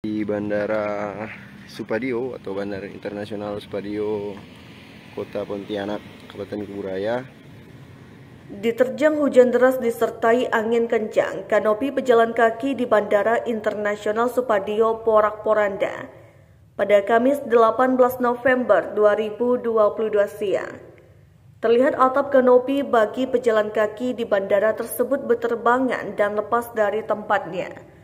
Di Bandara Supadio atau Bandara Internasional Supadio, Kota Pontianak, Kabupaten Kuburaya. Diterjang hujan deras disertai angin kencang, kanopi pejalan kaki di Bandara Internasional Supadio porak-poranda pada Kamis 18 November 2022 siang. Terlihat atap kanopi bagi pejalan kaki di bandara tersebut berterbangan dan lepas dari tempatnya.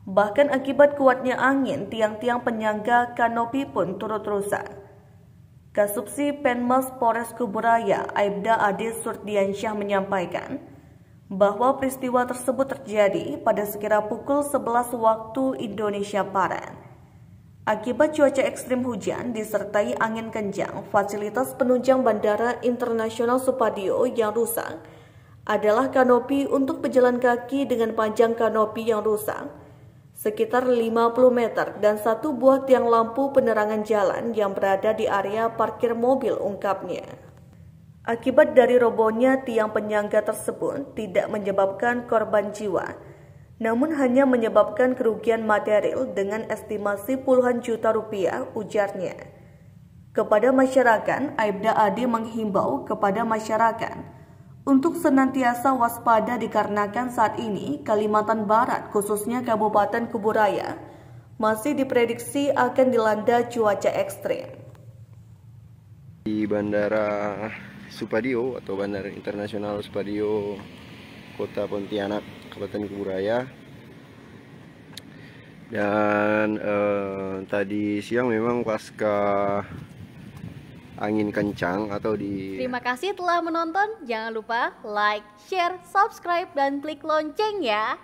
Bahkan akibat kuatnya angin, tiang-tiang penyangga kanopi pun turut rusak. Kasubsi Penmas Polres Kuburaya, Aibda Ade Surdiansyah menyampaikan bahwa peristiwa tersebut terjadi pada sekira pukul 11 waktu Indonesia Barat. Akibat cuaca ekstrim hujan disertai angin kencang, fasilitas penunjang Bandara Internasional Supadio yang rusak adalah kanopi untuk pejalan kaki dengan panjang kanopi yang rusak sekitar 50 meter dan satu buah tiang lampu penerangan jalan yang berada di area parkir mobil, ungkapnya. Akibat dari robohnya tiang penyangga tersebut tidak menyebabkan korban jiwa, namun hanya menyebabkan kerugian material dengan estimasi puluhan juta rupiah, ujarnya. Kepada masyarakat, Aibda Ade menghimbau kepada masyarakat untuk senantiasa waspada dikarenakan saat ini Kalimantan Barat, khususnya Kabupaten Kuburaya, masih diprediksi akan dilanda cuaca ekstrim. Di Bandara Supadio atau Bandara Internasional Supadio, Kota Pontianak, Kabupaten Kuburaya. Dan tadi siang memang pasca angin kencang atau di... Terima kasih telah menonton. Jangan lupa like, share, subscribe, dan klik lonceng ya.